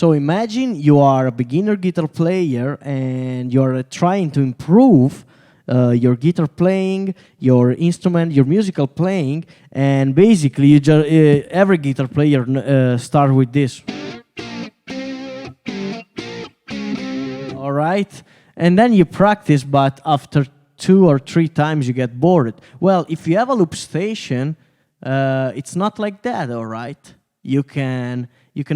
So imagine you are a beginner guitar player and you're trying to improve your guitar playing, your instrument, your musical playing, and basically you every guitar player start with this. All right, and then you practice, but after 2 or 3 times you get bored. Well, if you have a loop station, it's not like that. All right, you can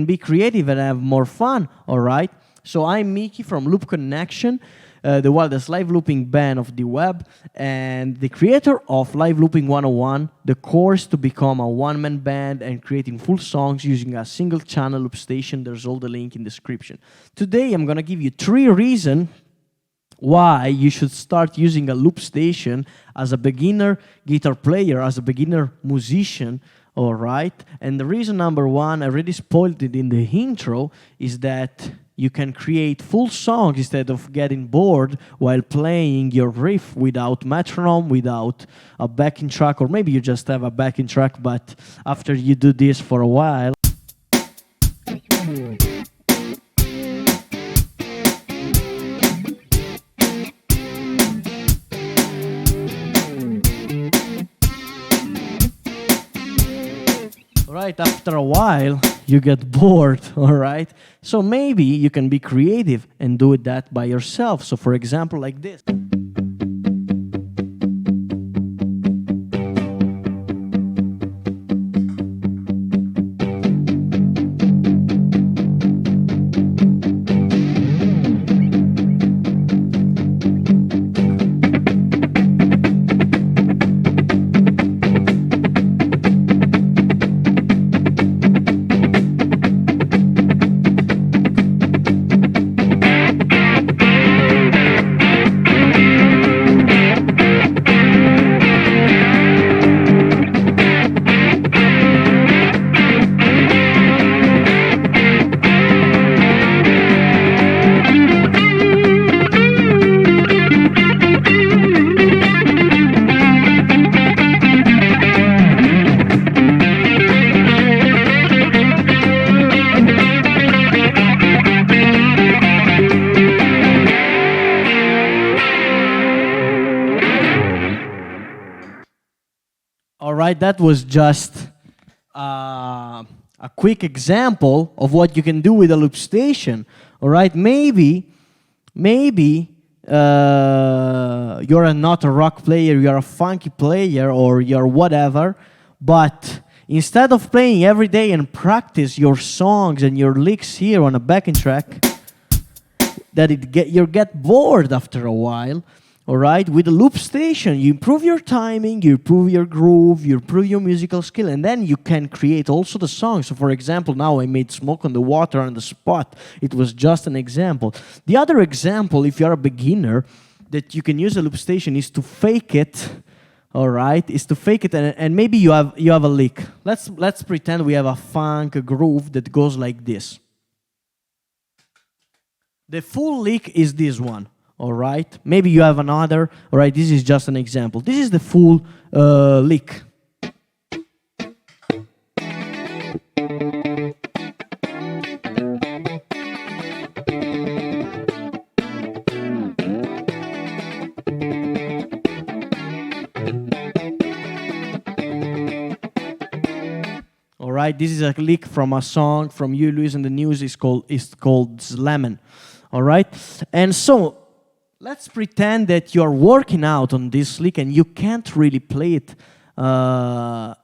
be creative and have more fun. All right. So I'm Miki from Loop Connection, the wildest live looping band of the web, and the creator of Live Looping 101, the course to become a one-man band and creating full songs using a single channel loop station. There's all the link in the description. Today I'm gonna give you 3 reasons why you should start using a loop station as a beginner guitar player, as a beginner musician. All right, and the reason number 1, I already spoiled it in the intro, is that you can create full songs instead of getting bored while playing your riff without metronome, without a backing track, or maybe you just have a backing track, but after you do this for a while, right, after a while, you get bored, all right? So maybe you can be creative and do that by yourself. So for example, like this. All right, that was just a quick example of what you can do with a loop station. All right, maybe you're not a rock player, you're a funky player, or you're whatever, but instead of playing every day and practice your songs and your licks here on a backing track, that you get bored after a while. All right, with a loop station, you improve your timing, you improve your groove, you improve your musical skill, and then you can create also the song. So for example, now I made Smoke on the Water on the spot. It was just an example. The other example, if you're a beginner, that you can use a loop station is to fake it. All right, is to fake it, and maybe you have a lick. Let's pretend we have a funk groove that goes like this. The full lick is this one. All right, maybe you have another. All right, this is just an example. This is the full lick. All right, this is a lick from a song from Huey Lewis and the News. It's called Slammin'. All right, and so let's pretend that you're working out on this lick and you can't really play it all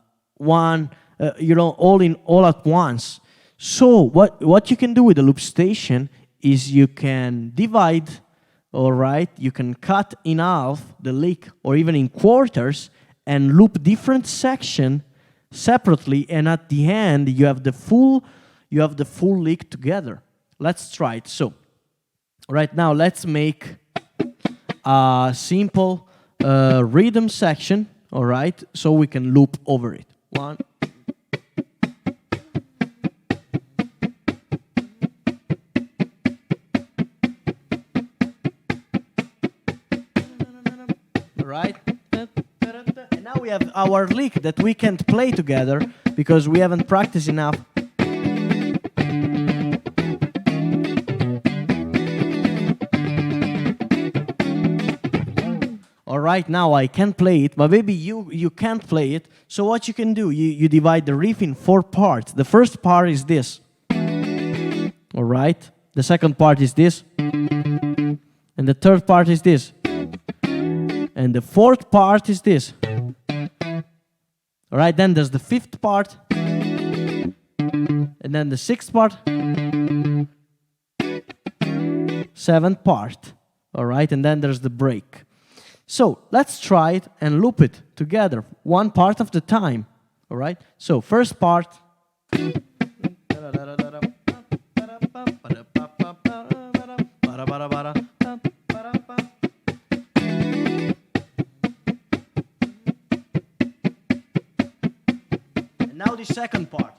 at once. So what you can do with the loop station is you can divide, all right? You can cut in half the lick or even in quarters and loop different section separately, and at the end you have the full lick together. Let's try it. So right now let's make a simple rhythm section, all right, so we can loop over it. 1. All right, and now we have our lick that we can't play together because we haven't practiced enough. right now I can play it, but maybe you can't play it. So what you can do, you divide the riff in 4 parts. The first part is this. All right. The second part is this. And the third part is this. And the fourth part is this. All right, then there's the fifth part. And then the sixth part. Seventh part. All right, and then there's the break. So let's try it and loop it together, one part of the time. All right, so first part. And now the second part.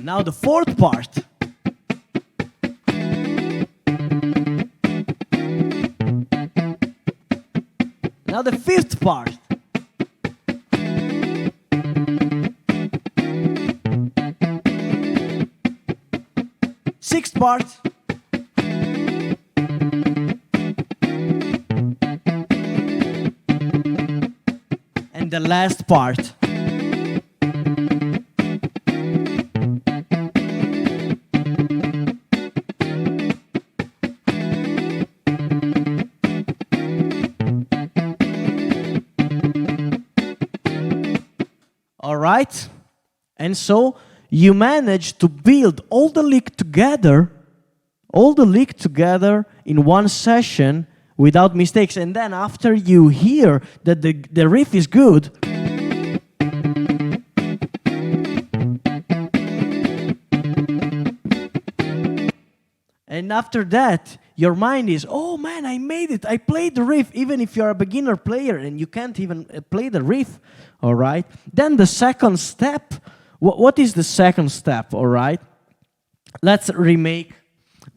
Now the fourth part. Now the fifth part. Sixth part. And the last part. All right, and so you manage to build all the lick together in one session without mistakes. And then after you hear that the riff is good, and after that, your mind is, oh man, I made it. I played the riff, even if you're a beginner player and you can't even play the riff, all right? Then the second step, what is the second step, all right? Let's remake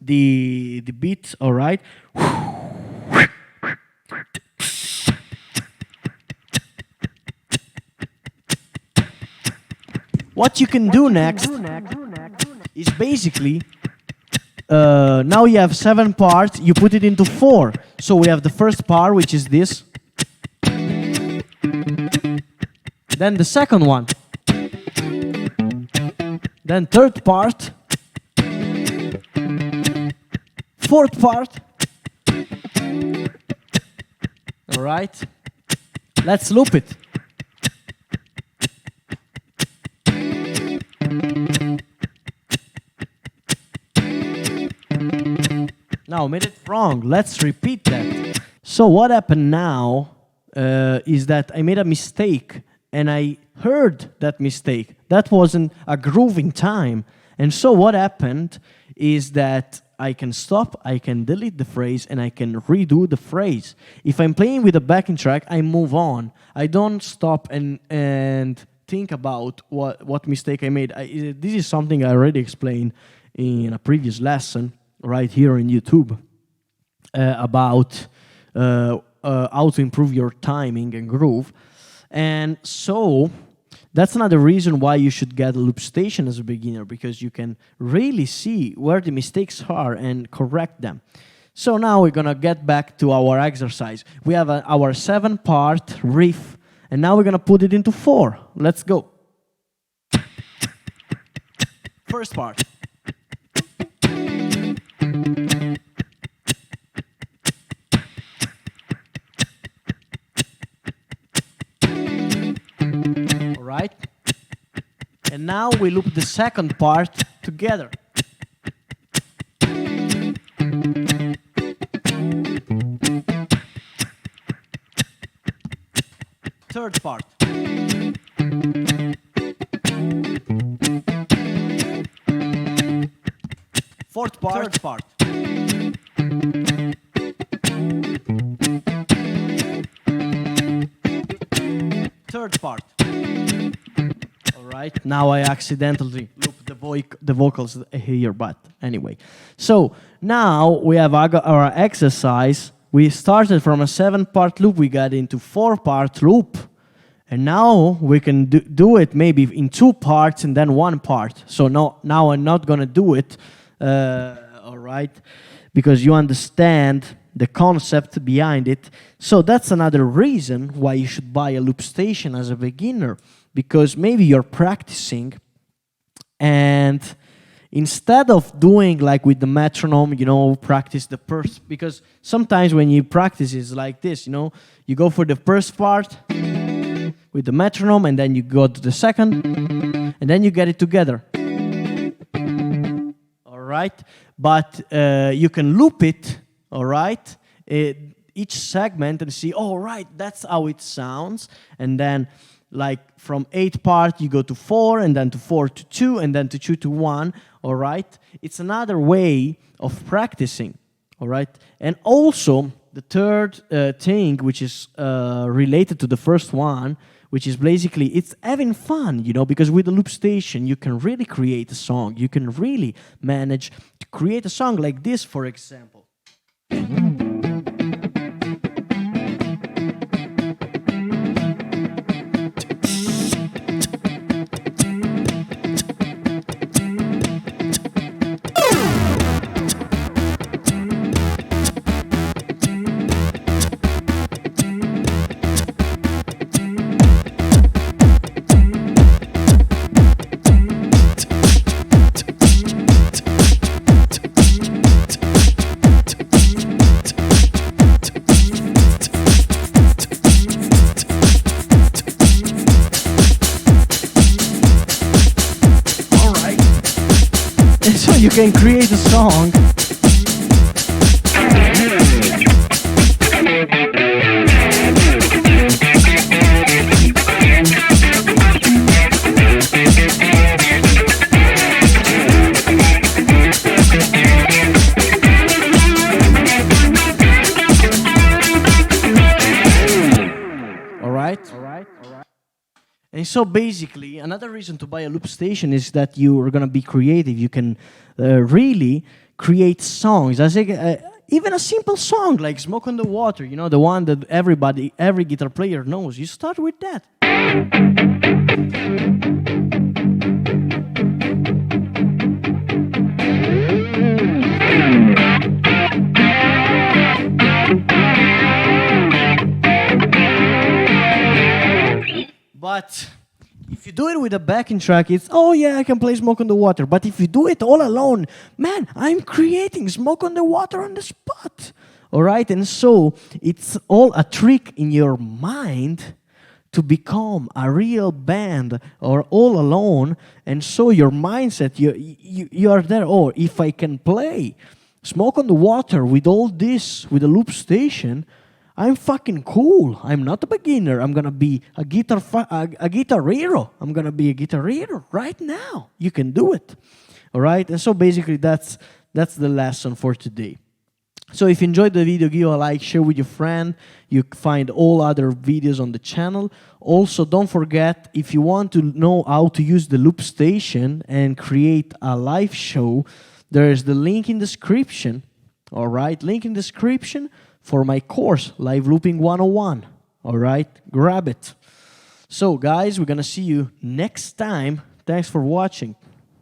the beat, all right? What you can do next is basically, now you have 7 parts, you put it into 4. So we have the first part, which is this. Then the second one. Then third part. Fourth part. All right. Let's loop it. Now, I made it wrong. Let's repeat that. So what happened now is that I made a mistake, and I heard that mistake. That wasn't a groove in time. And so what happened is that I can stop, I can delete the phrase, and I can redo the phrase. If I'm playing with a backing track, I move on. I don't stop and think about what mistake I made. This is something I already explained in a previous lesson, right here on YouTube, about how to improve your timing and groove. And so that's another reason why you should get a loop station as a beginner, because you can really see where the mistakes are and correct them. So now we're gonna get back to our exercise. We have our 7-part riff, and now we're gonna put it into 4. Let's go. First part. Right? And now we loop the second part together. Third part. Fourth part. Third part. Third part. All right, now I accidentally looped the vocals here, but anyway. So now we have our exercise. We started from a 7-part loop, we got into 4-part loop, And now we can do it maybe in 2 parts and then 1 part. So now I'm not gonna do it, all right, because you understand the concept behind it. So that's another reason why you should buy a loop station as a beginner, because maybe you're practicing and instead of doing like with the metronome, you know, practice the first, because sometimes when you practice it's like this, you know, you go for the first part with the metronome and then you go to the second and then you get it together. All right, but you can loop it, all right, each segment and see, all right, that's how it sounds, and then like from 8 part you go to 4 and then to 4 to 2 and then to 2 to 1, all right? It's another way of practicing, all right? And also the third thing, which is related to the first one, which is basically it's having fun, you know, because with the loop station you can really create a song. You can really manage to create a song like this, for example. So you can create a song. And so basically, another reason to buy a loop station is that you are going to be creative. You can really create songs. I think even a simple song like Smoke on the Water, you know, the one that every guitar player knows. You start with that. But if you do it with a backing track, it's, oh yeah, I can play Smoke on the Water. But if you do it all alone, man, I'm creating Smoke on the Water on the spot. All right? And so it's all a trick in your mind to become a real band or all alone. And so your mindset, you are there, oh, if I can play Smoke on the Water with all this, with a loop station, I'm fucking cool. I'm not a beginner. I'm gonna be a guitar hero. I'm gonna be a guitar hero right now. You can do it, all right? And so basically, that's the lesson for today. So if you enjoyed the video, give a like, share with your friend. You find all other videos on the channel. Also, don't forget, if you want to know how to use the loop station and create a live show, there is the link in the description. All right, link in the description for my course, Live Looping 101. All right, grab it. So, guys, we're going to see you next time. Thanks for watching.